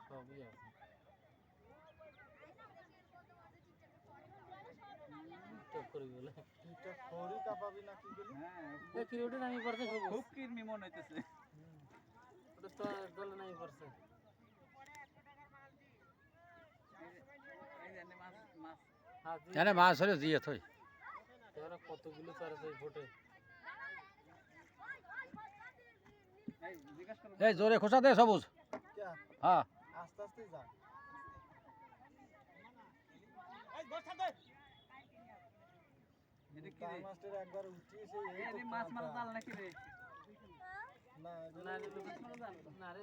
সবই আছে। টক্করি বলে এটা খড়ি কাপাবি না কি বলি? হ্যাঁ কি ওটা নামি পড়ছে খুব কিরমি মনে হইতেছে। ওটা তো দলে নামি পড়ছে। এই জানি মাছ মাছ জানে মাছ হলে দিয়ে থই এরা কতগুলো চারে ফোটে। এই জিজ্ঞেস করো। এই জোরে খোসা দে সবুজ কে হ্যাঁ আস্তে আস্তে যা। এটা কি তার রে? মাস্টার একবার উঠিয়েছে এই এই তো মাছ মারা কাঁটা। জাল নাকি রে? না না রে তো কিছু না রে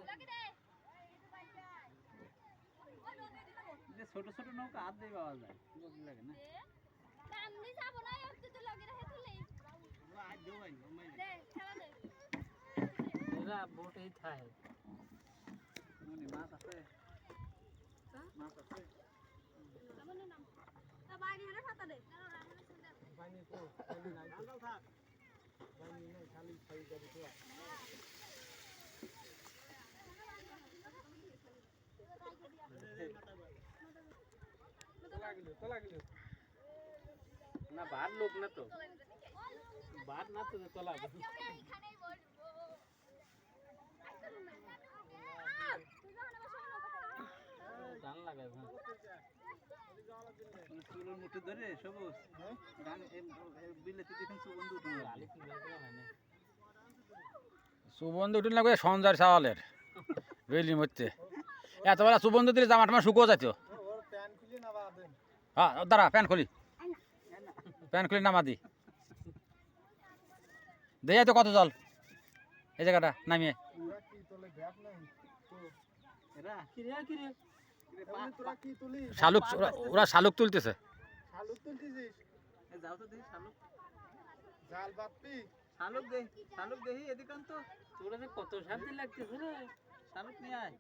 যে ছোট ছোট নৌকা হাত দিয়ে পাওয়া যায়। লোক লাগে না। সামনে যাব না একটু তো লগে রেখে তুলে আজ দেও ভাই দে খেলা দে এরা বোটেই থাকে। মনি মাছ আছে। মাছ আছে। আমার নাম তা বাইরে হেরে ফাতা দে বাইনি কো বাইনি নাই তো। বাইনি নাই খালি খাই যাবে তো। তোলা গেল না বার লোক না তো বার না তো তোলা এখানেই বসবো গান লাগায় হ্যাঁ চুলোর মুঠি ধরে সবুজ। গান বিলেতে দেখুন সুগন্ধ উঠে গেল। আলি কি বের করা হয় না সুবন্ধ উঠিল না সঞ্জয় চাওয়ালের বেলির মধ্যে এতবেলা সুবন্ধ দিলে জামা টামা শুকো যাইতো। ওর প্যান খুলি না বাদেন। হ্যাঁ দাঁড়া প্যান খুলি প্যান খুলি নামা দি দেয় তো কত জল এই জায়গাটা নামিয়ে তোরা কি তোলে ব্যাগ নাই তো এরা কি রে কি রে এমনি তোরা কি তুলি শালুক ওরা শালুক তুলতেছে শালুক তুলতেছিস এই যাও তো দেখি শালুক। জাল বাপি শালুক দে শালুক দেখি এদিকান তো তোরা যে কত শান্তি লাগতেছে রে শালুক নিয়ে আয়।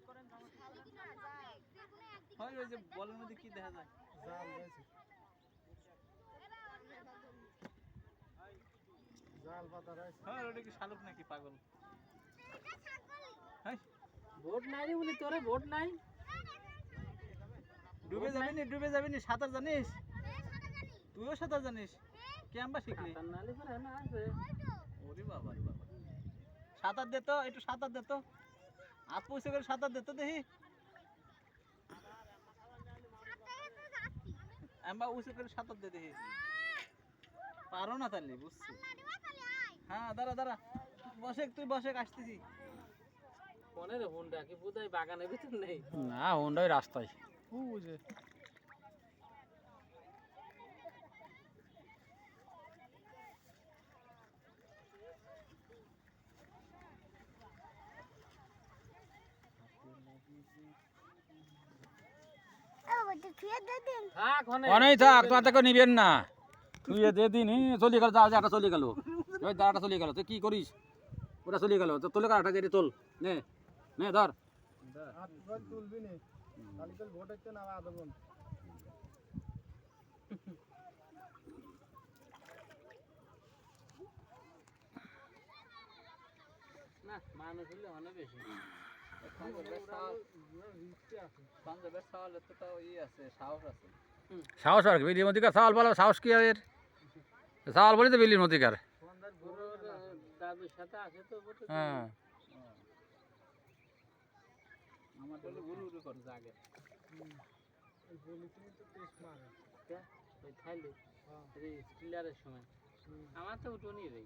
হয় ওই যে বলের মধ্যে কি দেখা যায়? জাল রয়েছে জাল পাতা রয়েছে হয় ওটা কি শালুক নাকি পাগল? হাই ভোট নাই রে বলি তোরে ভোট নাই ডুবে যাবি নি ডুবে যাবি নি সাঁতার জানিস? তুইও সাঁতার জানিস? কেমবা শিখলি? সাঁতার নালি করে না আছে ওরে বাবা রে বাবা। সাঁতার দে তো একটু সাঁতার দে তো। হাত পয়সা করে সাঁতার দে তো দেখি। এমবা উঁচু করে সাঁতার দে দেখি। পারো না তাহলে বুঝছি। হ্যাঁ দাঁড়া দাঁড়া বসে তুই বসে আসতেছি। কোনে রে হুন্ডা কি বুঝাই বাগানের ভিতর নেই না হুন্ডাই রাস্তায় বুঝে থাক হনে অনেক থাক তোমার থেকে নিবেন না তুই দে দিন চলে গেল যা একটা চলে গেল ওই দাঁড়াটা চলে গেল তুই কি করিস ওটা চলে গেল তো তোলে কাটা যেটি তোল নে নে ধর হাত ধর তুলবি নি খালি কাল ভোট হচ্ছে না আদবন না মানুষ হলে অনেক বেশি পাঞ্জাবের সাওয়ালের তো তাও ই আছে সাহস আছে। সাহস আর কি বিলির মধ্যিকার চাওয়াল বলো সাহস কি আর এর চাওয়াল বলি তো বিলির মধ্যিকার গরুর দাদুর সাথে আছে তো বটে হ্যাঁ আমার তো গুরু গুরু করে জাগে এই বলিছিনি তো টেস্ট মারে ওই থাইলে স্টিলারের সময় আমার তো উঠোনি রে